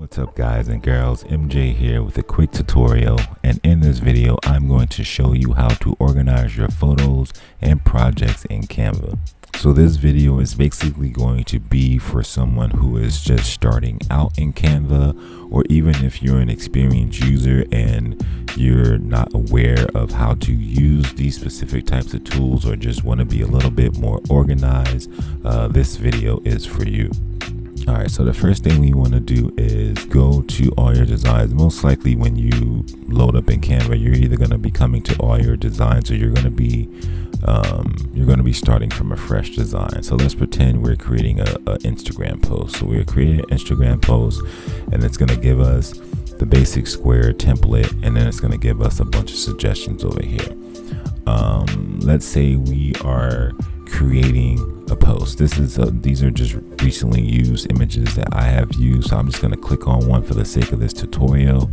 What's up guys and girls, MJ here with a quick tutorial, and in this video I'm going to show you how to organize your photos and projects in Canva. So this video is basically going to be for someone who is just starting out in Canva, or even if you're an experienced user and you're not aware of how to use these specific types of tools or just want to be a little bit more organized. This video is for you. Alright, so the first thing we want to do is go to all your designs. Most likely when you load up in Canva, you're either going to be coming to all your designs or you're going to be starting from a fresh design. So let's pretend we're creating a Instagram post. So we're creating an Instagram post and it's going to give us the basic square template, and then it's going to give us a bunch of suggestions over here. Let's say we are creating a post. These are just recently used images that I have used, so I'm just going to click on one for the sake of this tutorial.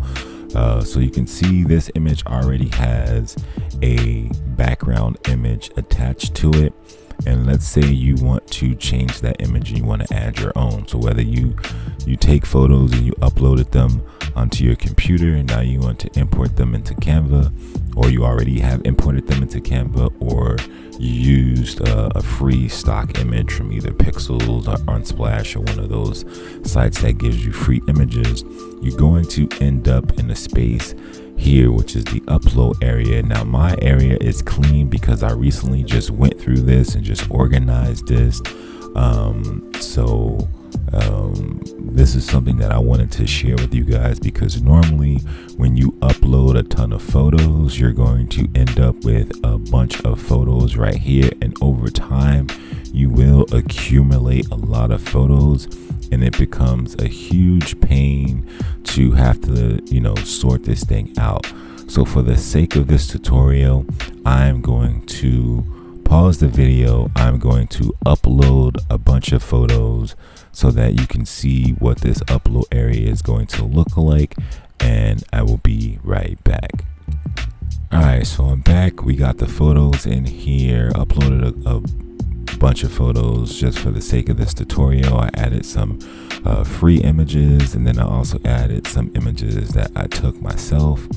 So you can see this image already has a background image attached to it, and let's say you want to change that image and you want to add your own. So whether you take photos and you uploaded them onto your computer and now you want to import them into Canva, or you already have imported them into Canva, or you used a free stock image from either Pixels or Unsplash or one of those sites that gives you free images, you're going to end up in a space here, which is the upload area. Now my area is clean because I recently just went through this and just organized this. This is something that I wanted to share with you guys, because normally when you upload a ton of photos, you're going to end up with a bunch of photos right here, and over time you will accumulate a lot of photos, and it becomes a huge pain to have to, sort this thing out. So for the sake of this tutorial, I'm going to pause the video. I'm going to upload a bunch of photos so that you can see what this upload area is going to look like, and I will be right back. Alright, so I'm back. We got the photos in here. Uploaded a bunch of photos just for the sake of this tutorial. I added some free images, and then I also added some images that I took myself.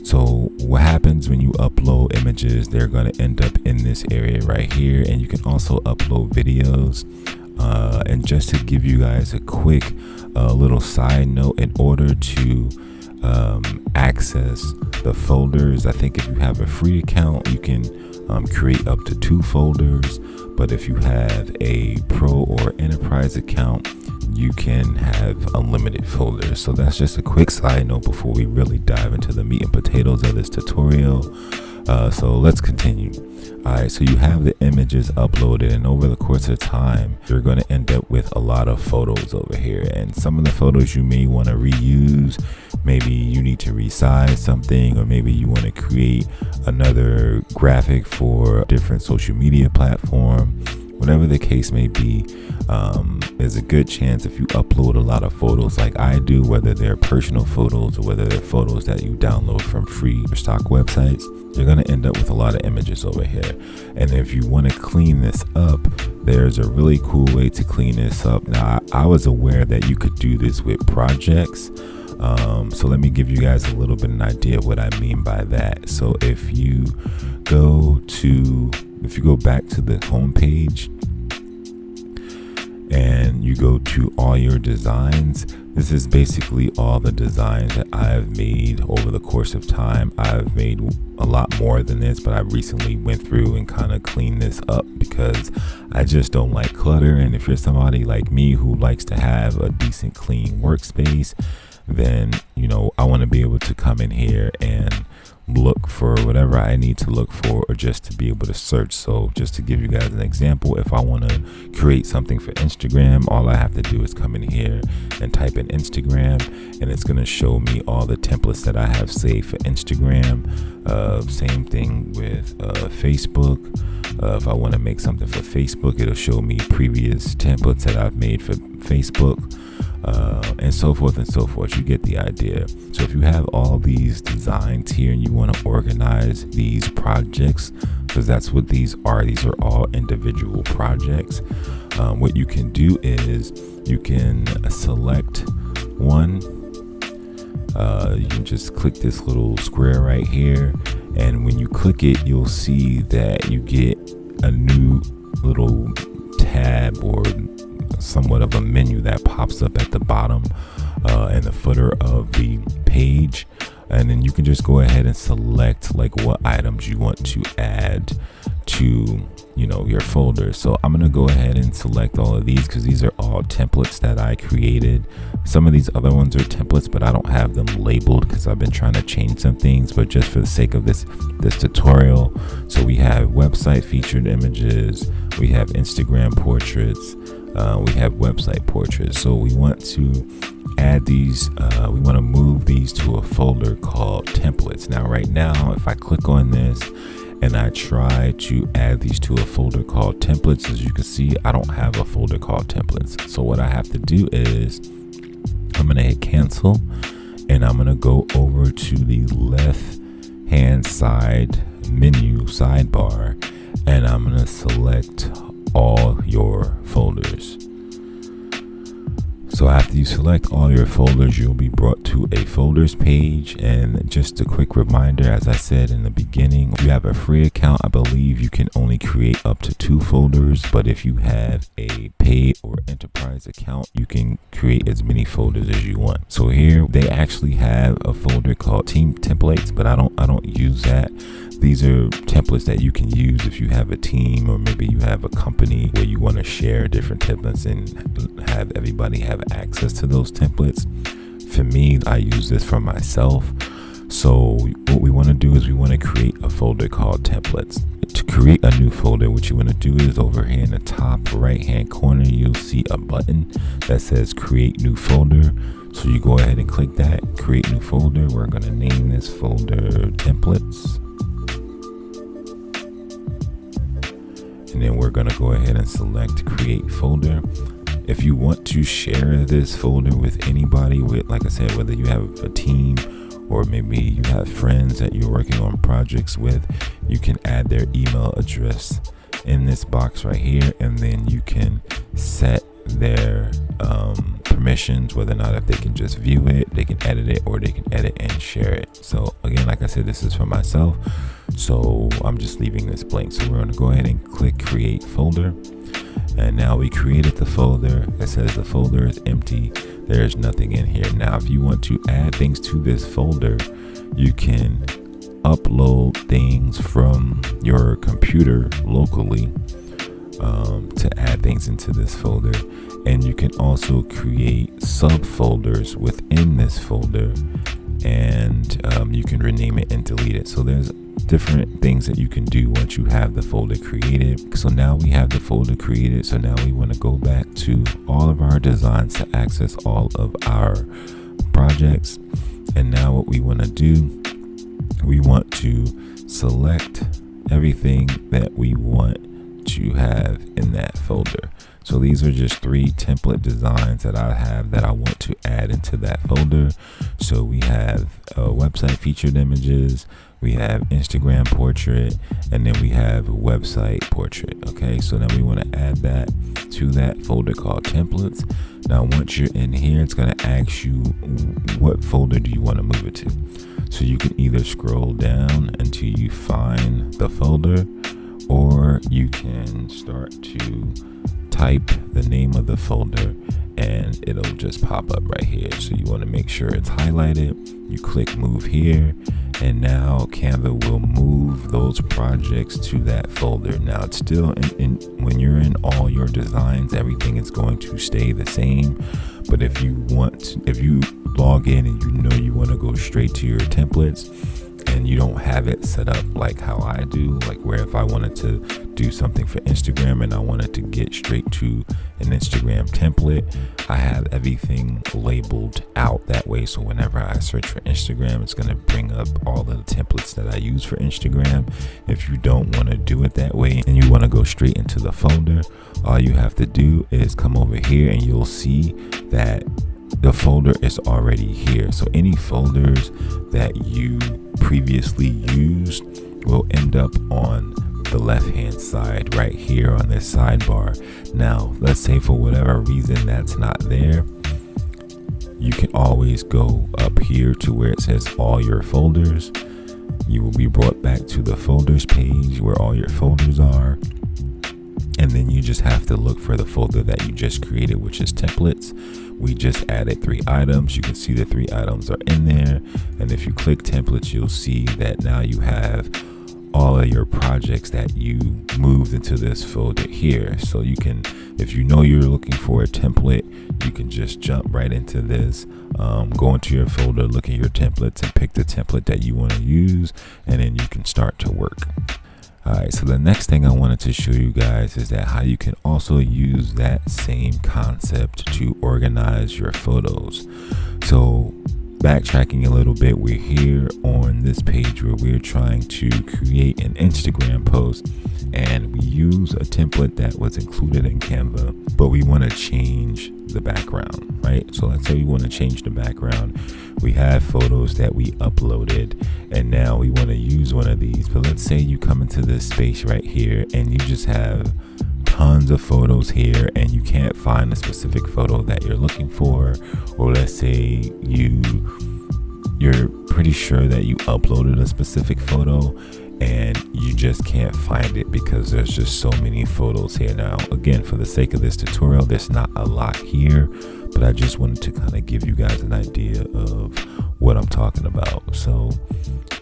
So what happens when you upload images, they're going to end up in this area right here, and you can also upload videos. And just to give you guys a quick little side note, in order to access the folders, I think if you have a free account, you can create up to 2 folders, but if you have a pro or enterprise account, you can have unlimited folders. So that's just a quick side note before we really dive into the meat and potatoes of this tutorial. So let's continue. Alright, so you have the images uploaded, and over the course of time you're going to end up with a lot of photos over here, and some of the photos you may want to reuse. Maybe you need to resize something, or maybe you want to create another graphic for a different social media platform. Whatever the case may be, there's a good chance if you upload a lot of photos like I do, whether they're personal photos or whether they're photos that you download from free or stock websites, you're going to end up with a lot of images over here. And if you want to clean this up, there's a really cool way to clean this up. Now, I was aware that you could do this with projects. So let me give you guys a little bit of an idea of what I mean by that. So if you go back to the home page and you go to all your designs, this is basically all the designs that I've made over the course of time. I've made a lot more than this, but I recently went through and kind of cleaned this up because I just don't like clutter. And if you're somebody like me who likes to have a decent clean workspace, then I want to be able to come in here and look for whatever I need to look for, or just to be able to search. So just to give you guys an example, if I want to create something for Instagram, all I have to do is come in here and type in Instagram, and it's going to show me all the templates that I have saved for Instagram. Same thing with Facebook. If I want to make something for Facebook, it'll show me previous templates that I've made for Facebook. And so forth and so forth. You get the idea. So if you have all these designs here and you want to organize these projects because that's what these are. These are all individual projects. What you can do is you can select one. You can just click this little square right here, and when you click it, you'll see that you get a new little tab or somewhat of a menu that pops up at the bottom and the footer of the page. And then you can just go ahead and select like what items you want to add to, you know, your folder. So I'm gonna go ahead and select all of these because these are all templates that I created. Some of these other ones are templates, but I don't have them labeled because I've been trying to change some things, but just for the sake of this tutorial. So we have website featured images, we have Instagram portraits, we have website portraits. So we want to add these, we want to move these to a folder called templates. Now right now, if I click on this and I try to add these to a folder called templates, as you can see, I don't have a folder called templates. So what I have to do is I'm going to hit cancel, and I'm going to go over to the left hand side menu sidebar, and I'm going to select all your folders. So after you select all your folders, you'll be brought to a folders page. And just a quick reminder, as I said in the beginning, if you have a free account, I believe you can only create up to 2 folders. But if you have a paid or enterprise account, you can create as many folders as you want. So here they actually have a folder called team templates, but I don't use that. These are templates that you can use if you have a team, or maybe you have a company where you want to share different templates and have everybody have access to those templates. For me, I use this for myself. So what we want to do is we want to create a folder called templates. To create a new folder, what you want to do is over here in the top right hand corner, you'll see a button that says create new folder. So you go ahead and click that, create new folder. We're going to name this folder templates. And then we're going to go ahead and select create folder. If you want to share this folder with anybody, with, like I said, whether you have a team or maybe you have friends that you're working on projects with, you can add their email address in this box right here, and then you can set their permissions, whether or not if they can just view it, they can edit it, or they can edit and share it. So again, like I said, this is for myself, so I'm just leaving this blank. So we're going to go ahead and click create folder, and now we created the folder. It says the folder is empty, there's nothing in here. Now if you want to add things to this folder, you can upload things from your computer locally to add things into this folder, and you can also create subfolders within this folder, and you can rename it and delete it. So there's different things that you can do once you have the folder created. So now we have the folder created, so now we want to go back to all of our designs to access all of our projects. And now what we want to do, we want to select everything that we want to have in that folder. So these are just 3 template designs that I have that I want to add into that folder. So we have website featured images, we have Instagram portrait, and then we have website portrait. Okay, so now we want to add that to that folder called templates. Now once you're in here, it's going to ask you what folder do you want to move it to. So you can either scroll down until you find the folder, or you can start to type the name of the folder and it'll just pop up right here. So you want to make sure it's highlighted. You click move here, and now Canva will move those projects to that folder. Now it's still when you're in all your designs, everything is going to stay the same. But if you log in and you know you want to go straight to your templates, and you don't have it set up like how I do, like where if I wanted to do something for Instagram and I wanted to get straight to an Instagram template, I have everything labeled out that way. So whenever I search for Instagram, it's going to bring up all of the templates that I use for Instagram. If you don't want to do it that way and you want to go straight into the folder, all you have to do is come over here and you'll see that the folder is already here. So any folders that you previously used will end up on the left hand side right here on this sidebar. Now let's say for whatever reason that's not there, you can always go up here to where it says all your folders. You will be brought back to the folders page where all your folders are, and then you just have to look for the folder that you just created, which is templates. We just added 3 items. You can see the 3 items are in there, and if you click templates, you'll see that now you have all of your projects that you moved into this folder here. So you can, if you know you're looking for a template, you can just jump right into this, go into your folder, look at your templates, and pick the template that you want to use, and then you can start to work. Alright, so the next thing I wanted to show you guys is that how you can also use that same concept to organize your photos. So backtracking a little bit, we're here on this page where we're trying to create an Instagram post, and we use a template that was included in Canva, but we want to change the background, right? So let's say we want to change the background. We have photos that we uploaded, and now we want to use one of these. But let's say you come into this space right here and you just have tons of photos here and you can't find a specific photo that you're looking for, or let's say you're pretty sure that you uploaded a specific photo and you just can't find it because there's just so many photos here. Now again, for the sake of this tutorial, there's not a lot here, but I just wanted to kind of give you guys an idea of what I'm talking about. So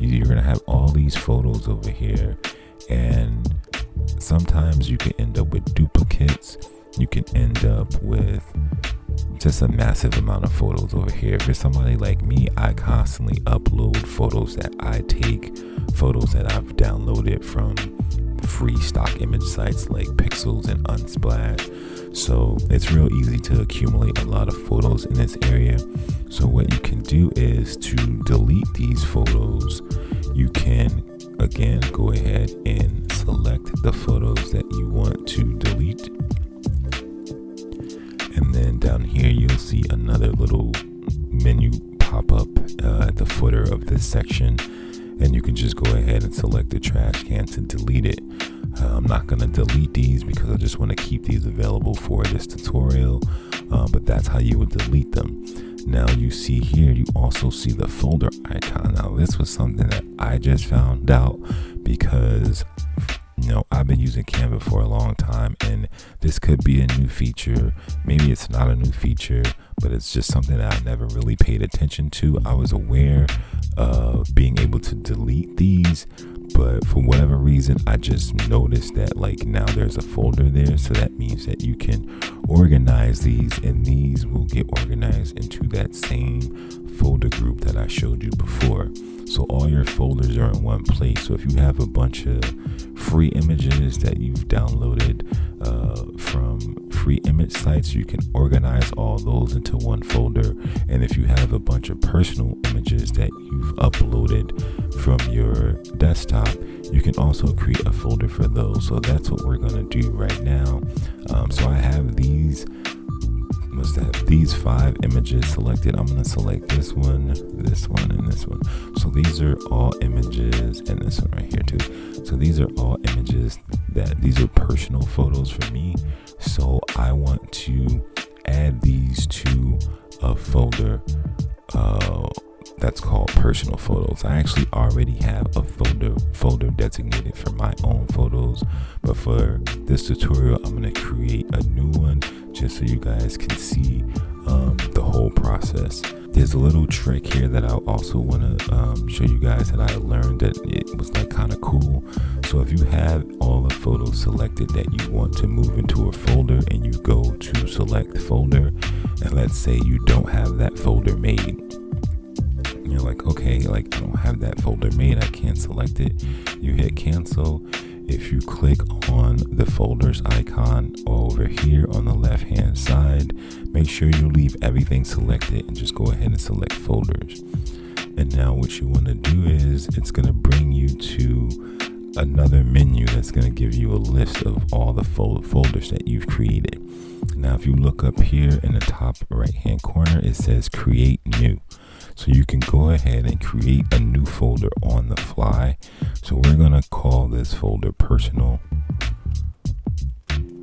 you're gonna have all these photos over here, and sometimes you can end up with duplicates. You can end up with just a massive amount of photos over here. If you're somebody like me, I constantly upload photos that I take, photos that I've downloaded from free stock image sites like Pixels and Unsplash. So it's real easy to accumulate a lot of photos in this area. So what you can do is to delete these photos. You can again go ahead and select the photos that you want to delete, and then down here you'll see another little menu pop up at the footer of this section, and you can just go ahead and select the trash can to delete it. I'm not going to delete these because I just want to keep these available for this tutorial, but that's how you would delete them. Now you see here, you also see the folder icon. Now this was something that I just found out because I've been using Canva for a long time, and this could be a new feature. Maybe it's not a new feature, but it's just something that I never really paid attention to. I was aware of being able to delete these, but for whatever reason, I just noticed that like now there's a folder there. So that means that you can organize these, and these will get organized into that same folder group that I showed you before. So all your folders are in one place. So if you have a bunch of free images that you've downloaded from free image sites, you can organize all those into one folder. And if you have a bunch of personal images that you've uploaded from your desktop, you can also create a folder for those. So that's what we're going to do right now. So I have these 5 images selected. I'm going to select this one, and this one. So these are all images, and this one right here too. So these are all images these are personal photos for me. So I want to add these to a folder that's called personal photos. I actually already have a folder designated for my own photos, but for this tutorial I'm going to create a new one just so you guys can see the whole process. There's a little trick here that I also want to show you guys that I learned that it was like kind of cool. So if you have all the photos selected that you want to move into a folder, and you go to select folder, and let's say you don't have that folder made, you're like, okay, like I don't have that folder made, I can't select it. You hit cancel. If you click on the folders icon over here on the left hand side, make sure you leave everything selected and just go ahead and select folders. And now what you want to do is it's going to bring you to another menu that's going to give you a list of all the folders that you've created. Now if you look up here in the top right hand corner, it says create new. So you can go ahead and create a new folder on the fly. So we're going to call this folder personal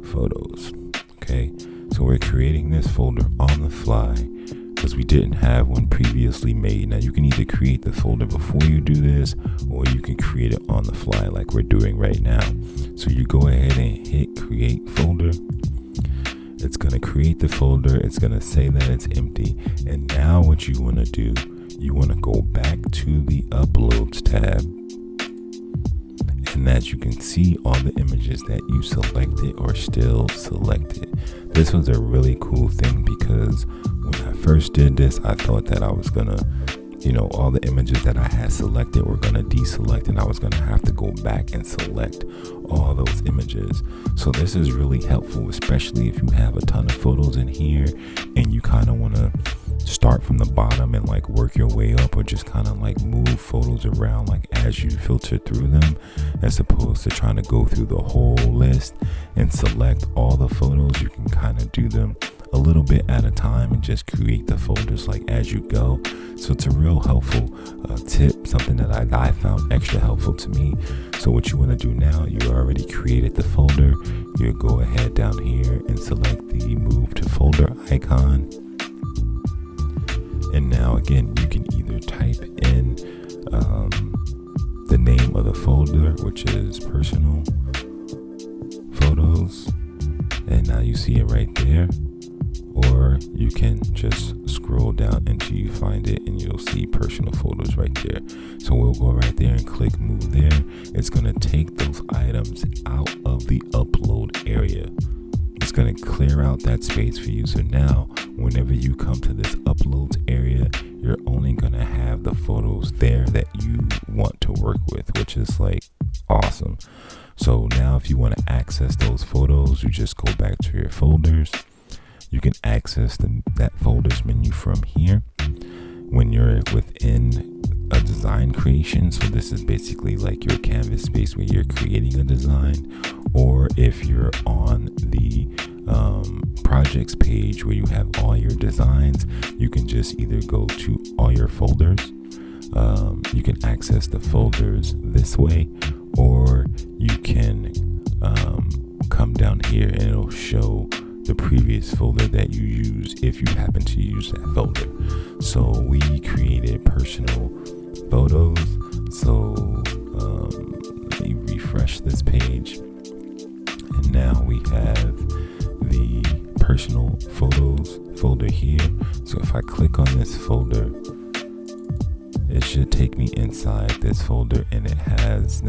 photos. Okay, so we're creating this folder on the fly because we didn't have one previously made. Now you can either create the folder before you do this, or you can create it on the fly like we're doing right now. So you go ahead and hit create folder. It's going to create the folder. It's going to say that it's empty. And now what you want to do, you want to go back to the uploads tab. And as you can see, all the images that you selected are still selected. This was a really cool thing because when I first did this, I thought that I was gonna, all the images that I had selected were gonna deselect, and I was gonna have to go back and select all those images. So this is really helpful, especially if you have a ton of photos in here and you kind of want to start from the bottom and like work your way up, or just kind of like move photos around like as you filter through them, as opposed to trying to go through the whole list and select all the photos. You can kind of do them a little bit at a time and just create the folders like as you go. So it's a real helpful tip, something that I found extra helpful to me. So what you want to do now, you already created the folder. You go ahead down here and select the move to folder icon. And now again, you can either type in the name of the folder, which is personal photos, and now you see it right there, or you can just scroll down until you find it and you'll see personal photos right there. So we'll go right there and click move there. It's going to take those items out of the upload area. It's going to clear out that space for you. So now whenever you come to this uploads area, you're only going to have the photos there that you want to work with, which is like awesome. So now if you want to access those photos, you just go back to your folders. You can access that folders menu from here when you're within a design creation. So this is basically like your canvas space where you're creating a design, or if you're on the projects page where you have all your designs, you can just either go to all your folders. You can access the folders this way, or you can come down here and it'll show the previous folder that you use if you happen to use that folder. So we created personal photos. So let me refresh this page, and now we have the personal photos folder here. So if I click on this folder, it should take me inside this folder, and it has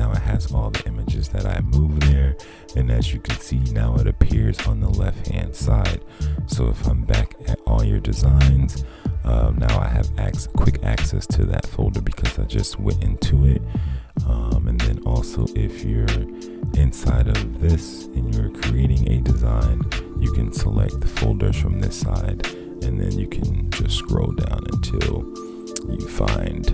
all the images that I moved there. And as you can see, now it appears on the left hand side. So if I'm back at all your designs, now I have quick access to that folder because I just went into it. And then also if you're inside of this and you're creating a design, you can select the folders from this side, and then you can just scroll down until you find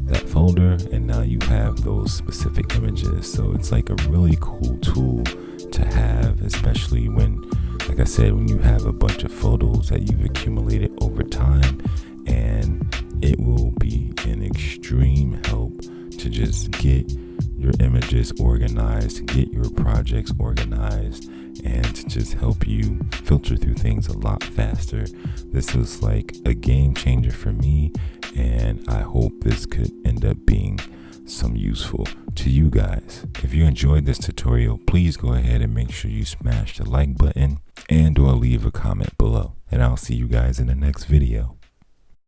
that folder, and now you have those specific images. So it's like a really cool tool to have, especially when, like I said, when you have a bunch of photos that you've accumulated over time, and it will be an extreme help to just get your images organized, get your projects organized, and to just help you filter through things a lot faster. This was like a game changer for me, and I hope this could end up being some useful to you guys. If you enjoyed this tutorial, please go ahead and make sure you smash the like button and or leave a comment below, and I'll see you guys in the next video.